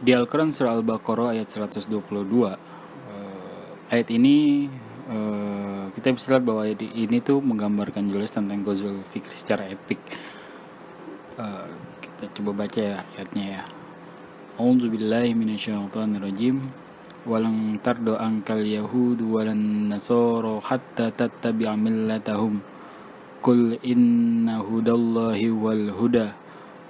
Di Al-Quran surah Al-Baqarah ayat 122, ayat ini kita bisa lihat bahwa ayat ini tuh menggambarkan jelas tentang Ghazul Fikri secara epik. Kita coba baca ya ayatnya ya. A'udzubillahi minasyaitonirrajim. Walang tardo angkal yahudu walan nasoro hatta tattabi'a millatahum. Qul inna hudallahi wal huda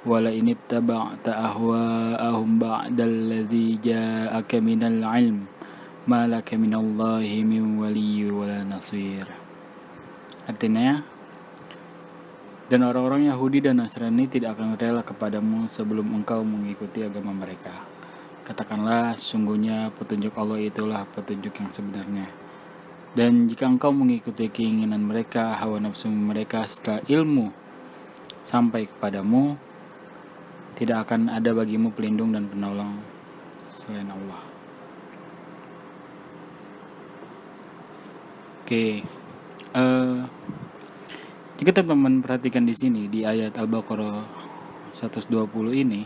wala inittaba'ta ahwa'ahum ba'dalladzi ja'aka minal ilm ma laka minallahi min waliyyin wala nasir. Artinya, dan orang-orang Yahudi dan Nasrani tidak akan rela kepadamu sebelum engkau mengikuti agama mereka. Katakanlah, sesungguhnya petunjuk Allah itulah petunjuk yang sebenarnya. Dan jika engkau mengikuti keinginan mereka, hawa nafsu mereka setelah ilmu sampai kepadamu, tidak akan ada bagimu pelindung dan penolong selain Allah. Oke, jika teman-teman perhatikan di sini di ayat Al-Baqarah 120 ini,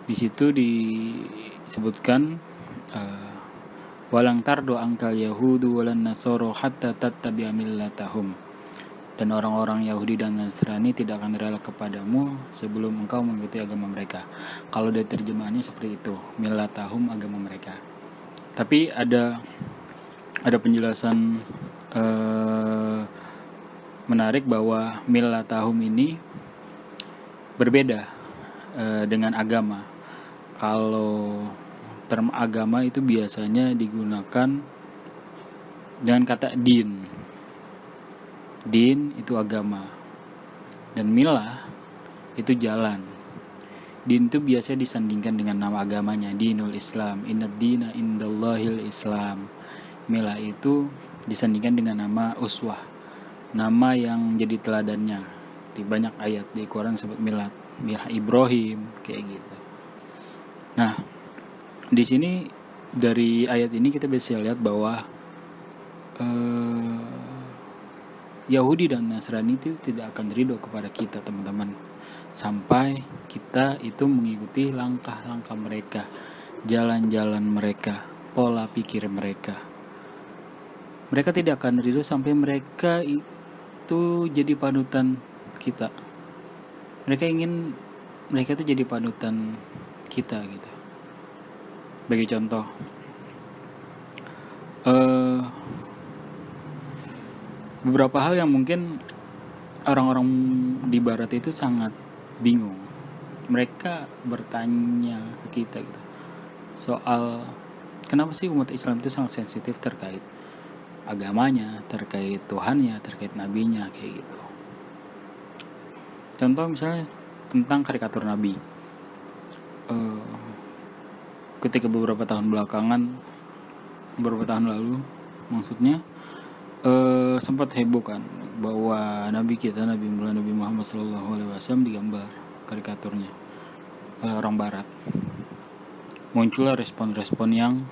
di situ disebutkan walang tardo angkal yahudu walan nasoro hatta tattabi'a millatahum. Dan orang-orang Yahudi dan Nasrani tidak akan rela kepadamu sebelum engkau mengikuti agama mereka. Kalau dari terjemahannya seperti itu, millatahum, agama mereka. Tapi ada penjelasan menarik bahwa millatahum ini berbeda dengan agama. Kalau term agama itu biasanya digunakan dengan kata din. Din itu agama, dan milah itu jalan. Din itu biasa disandingkan dengan nama agamanya, dinul Islam, innad dina indallahil Islam. Milah itu disandingkan dengan nama uswah, nama yang jadi teladannya. Di banyak ayat di Quran sebut milah Ibrahim kayak gitu. Nah, di sini dari ayat ini kita bisa lihat bahwa Yahudi dan Nasrani itu tidak akan ridho kepada kita, teman-teman, sampai kita itu mengikuti langkah-langkah mereka, jalan-jalan mereka, pola pikir mereka. Mereka tidak akan ridho sampai mereka itu jadi panutan kita. Mereka itu jadi panutan kita gitu. Bagi contoh, beberapa hal yang mungkin orang-orang di barat itu sangat bingung. Mereka bertanya ke kita gitu, soal kenapa sih umat Islam itu sangat sensitif terkait agamanya, terkait Tuhannya, terkait nabinya kayak gitu. Contoh misalnya tentang karikatur nabi. Ketika beberapa tahun lalu maksudnya, sempat heboh kan bahwa Nabi Muhammad SAW digambar karikaturnya oleh orang Barat. Muncullah respon-respon yang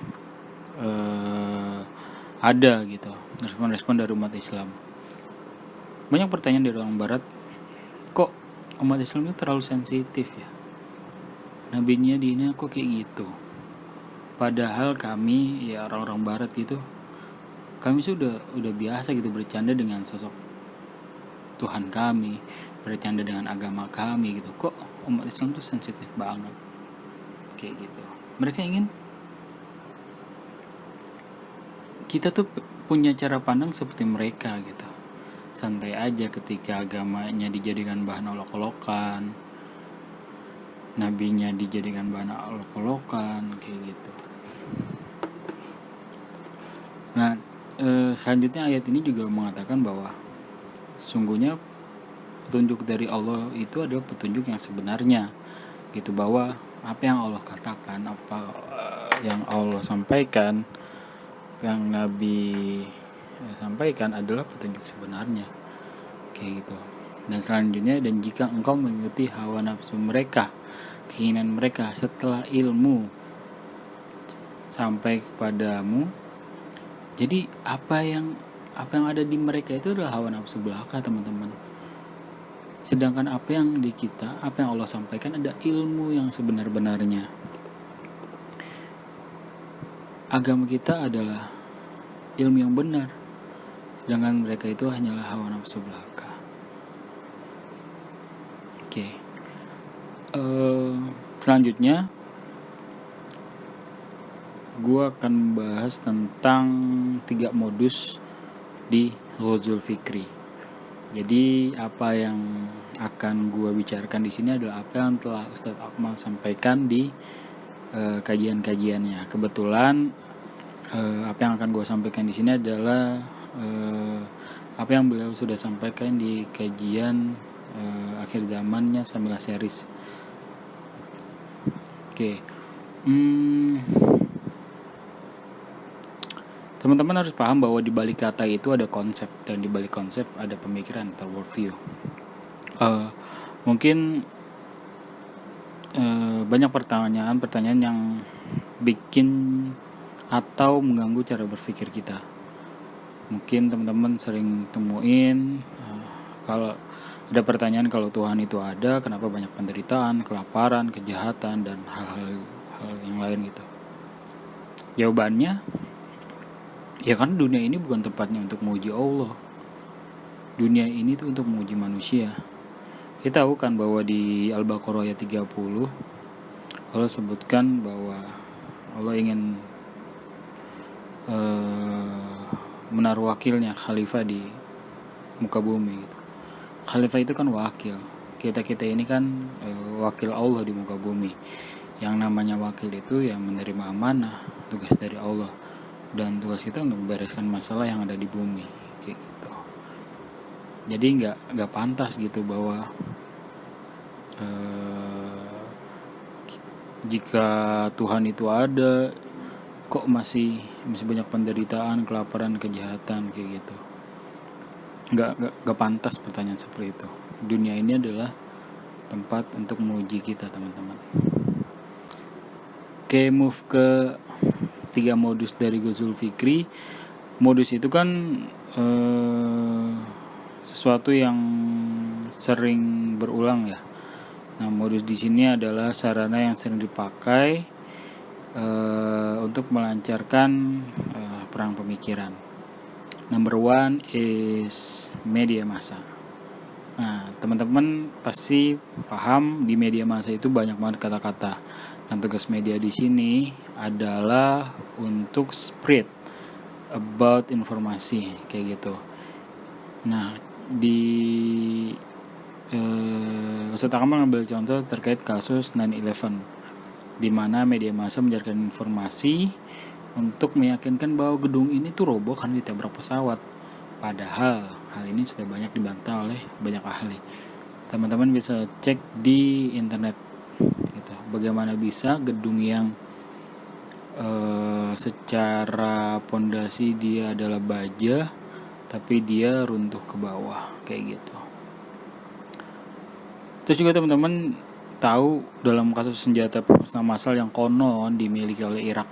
ada gitu, respon-respon dari umat Islam. Banyak pertanyaan dari orang Barat, kok umat Islam itu terlalu sensitif ya, nabinya di ini kok kayak gitu. Padahal kami ya orang-orang Barat gitu, kami sudah biasa gitu bercanda dengan sosok Tuhan kami, bercanda dengan agama kami gitu. Kok umat Islam tuh sensitif banget kayak gitu. Mereka ingin kita tuh punya cara pandang seperti mereka gitu, santai aja ketika agamanya dijadikan bahan olok-olokan, nabinya dijadikan bahan olok-olokan kayak gitu. Nah, selanjutnya ayat ini juga mengatakan bahwa sungguhnya petunjuk dari Allah itu adalah petunjuk yang sebenarnya gitu, bahwa apa yang Allah katakan, apa yang Allah sampaikan, yang Nabi sampaikan adalah petunjuk sebenarnya kayak gitu. Dan selanjutnya, dan jika engkau mengikuti hawa nafsu mereka, keinginan mereka setelah ilmu sampai kepadamu, jadi apa yang ada di mereka itu adalah hawa nafsu belaka, teman-teman. Sedangkan apa yang di kita, apa yang Allah sampaikan ada ilmu yang sebenar-benarnya. agama kita adalah ilmu yang benar, sedangkan mereka itu hanyalah hawa nafsu belaka. Oke. Selanjutnya gue akan membahas tentang 3 modus di Ghazul Fikri. Jadi apa yang akan gue bicarakan di sini adalah apa yang telah Ustadz Akmal sampaikan di kajian-kajiannya. Kebetulan apa yang akan gue sampaikan di sini adalah apa yang beliau sudah sampaikan di kajian akhir zamannya Samilah Series. Oke. Teman-teman harus paham bahwa di balik kata itu ada konsep, dan di balik konsep ada pemikiran atau worldview. Mungkin banyak pertanyaan yang bikin atau mengganggu cara berpikir kita. Mungkin teman-teman sering temuin kalau ada pertanyaan, kalau Tuhan itu ada, kenapa banyak penderitaan, kelaparan, kejahatan, dan hal-hal yang lain gitu. Jawabannya, ya kan dunia ini bukan tempatnya untuk memuji Allah. Dunia ini tuh untuk memuji manusia. Kita tahu kan bahwa di Al-Baqarah ayat 30 Allah sebutkan bahwa Allah ingin menaruh wakilnya, khalifah di muka bumi gitu. Khalifah itu kan wakil. Kita ini kan wakil Allah di muka bumi. Yang namanya wakil itu yang menerima amanah, tugas dari Allah. Dan tugas kita untuk membereskan masalah yang ada di bumi gitu. Jadi nggak pantas gitu bahwa jika Tuhan itu ada, kok masih banyak penderitaan, kelaparan, kejahatan kayak gitu. Nggak pantas pertanyaan seperti itu. Dunia ini adalah tempat untuk menguji kita, teman-teman. Oke, move ke 3 modus dari Ghazul Fikri. Modus itu kan sesuatu yang sering berulang ya. Nah, modus di sini adalah sarana yang sering dipakai untuk melancarkan perang pemikiran. Number 1 is media massa. Nah, teman-teman pasti paham di media massa itu banyak banget kata-kata. Dan tugas media di sini adalah untuk spread about informasi kayak gitu. Nah, di Ustadz Akmal ngambil contoh terkait kasus 9/11, di mana media massa menjadikan informasi untuk meyakinkan bahwa gedung ini tuh roboh karena ditabrak pesawat. Padahal hal ini sudah banyak dibantah oleh banyak ahli. Teman-teman bisa cek di internet gitu. Bagaimana bisa gedung yang secara pondasi dia adalah baja tapi dia runtuh ke bawah kayak gitu. Terus juga teman-teman tahu dalam kasus senjata pemusnah massal yang konon dimiliki oleh Irak,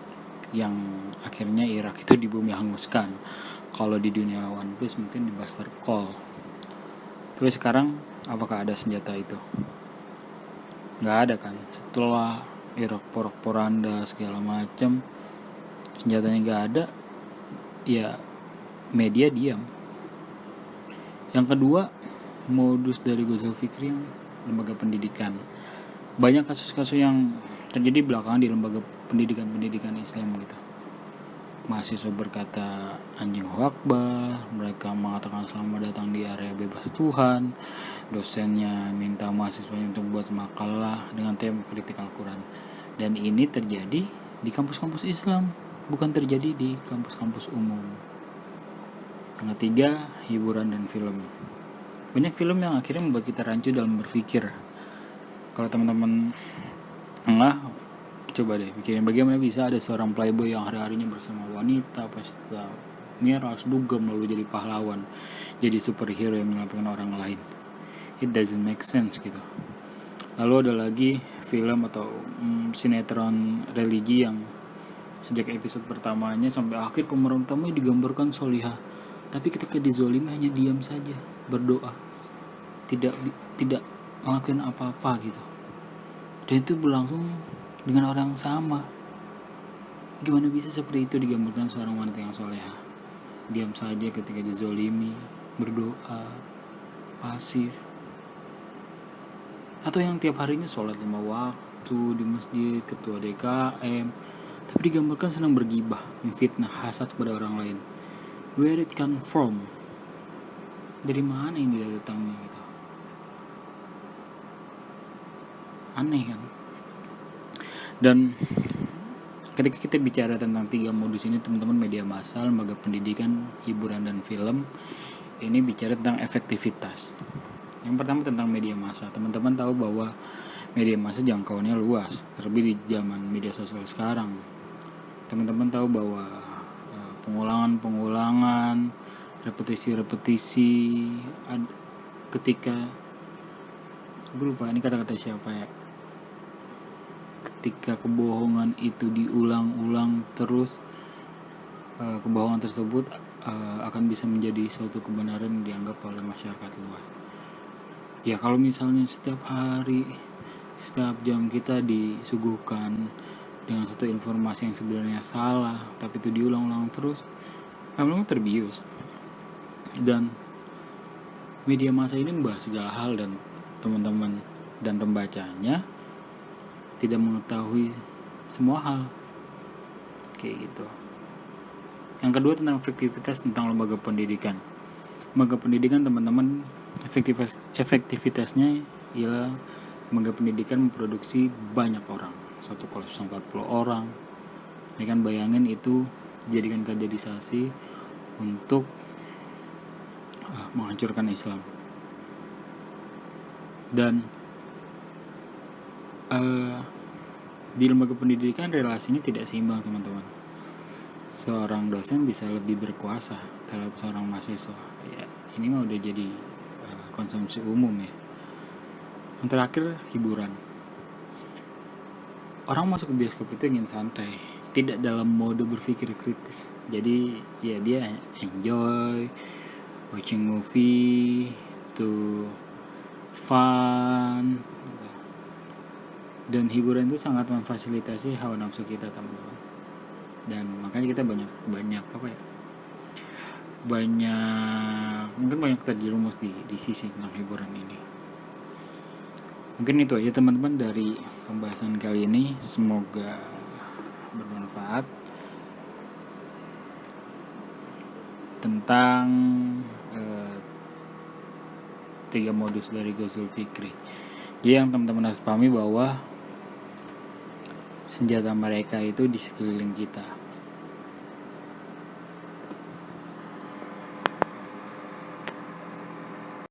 yang akhirnya Irak itu dibumi hanguskan. Kalau di dunia One Piece mungkin di Buster Call. Tapi sekarang apakah ada senjata itu? Nggak ada kan. Setelah Irak porak-poranda segala macam, senjatanya nggak ada, ya media diam. Yang kedua, modus dari Ghazul Fikri, lembaga pendidikan. Banyak kasus-kasus yang terjadi belakangan di lembaga pendidikan Islam gitu. Mahasiswa berkata anjing Akbar, mereka mengatakan selamat datang di area bebas Tuhan, dosennya minta mahasiswanya untuk buat makalah dengan tema kritik Al-Quran. Dan ini terjadi di kampus-kampus Islam, bukan terjadi di kampus-kampus umum. Yang ketiga, hiburan dan film. Banyak film yang akhirnya membuat kita rancu dalam berpikir. Kalau teman-teman coba deh pikirin bagaimana bisa ada seorang playboy yang hari-harinya bersama wanita, pesta miras, dugem, lalu jadi pahlawan, jadi superhero yang menyelamatkan orang lain. It doesn't make sense gitu. Lalu ada lagi film atau sinetron religi yang sejak episode pertamanya sampai akhir pemeran utamanya digambarkan solihah, tapi ketika dizolimi hanya diam saja, berdoa, tidak melakukan apa-apa gitu. Dan itu berlangsung dengan orang yang sama. Gimana bisa seperti itu digambarkan seorang wanita yang soleha? Diam saja ketika dizolimi, berdoa, pasif. Atau yang tiap harinya sholat 5 waktu di masjid, ketua DKM, tapi digambarkan senang bergibah, memfitnah, hasad kepada orang lain. Where it come from? Dari mana ini datangnya gitu? Aneh kan? Dan ketika kita bicara tentang 3 modus ini, teman-teman, media massa, lembaga pendidikan, hiburan, dan film, ini bicara tentang efektivitas. Yang pertama tentang media massa. Teman-teman tahu bahwa media massa jangkauannya luas, terlebih di zaman media sosial sekarang. Teman-teman tahu bahwa pengulangan, repetisi, ketika gue lupa ini kata-kata siapa ya, ketika kebohongan itu diulang-ulang terus, kebohongan tersebut akan bisa menjadi suatu kebenaran yang dianggap oleh masyarakat luas. Ya kalau misalnya setiap hari, setiap jam kita disuguhkan dengan satu informasi yang sebenarnya salah, tapi itu diulang-ulang terus, lama-lama terbius. Dan media massa ini membahas segala hal, dan teman-teman dan pembacanya tidak mengetahui semua hal kayak gitu. Yang kedua tentang efektivitas tentang lembaga pendidikan. Lembaga pendidikan, teman-teman, efektivitasnya ialah lembaga pendidikan memproduksi banyak orang, satu kelas 40 orang. Ya kan, bayangin itu jadikan kaderisasi untuk menghancurkan Islam. Dan di lembaga pendidikan relasinya tidak seimbang, teman-teman. Seorang dosen bisa lebih berkuasa terhadap seorang mahasiswa. Ya, ini mah udah jadi konsumsi umum ya. Yang terakhir, hiburan. Orang masuk ke bioskop itu ingin santai, tidak dalam mode berpikir kritis. Jadi ya dia enjoy watching movie, to fun. Dan hiburan itu sangat memfasilitasi hawa nafsu kita, teman-teman. Dan makanya kita banyak banyak terjerumus di sisi tentang hiburan ini. Mungkin itu aja, teman-teman, dari pembahasan kali ini. Semoga bermanfaat tentang 3 modus dari Ghazul Fikri. Jadi yang teman-teman harus pahami bahwa senjata mereka itu di sekeliling kita.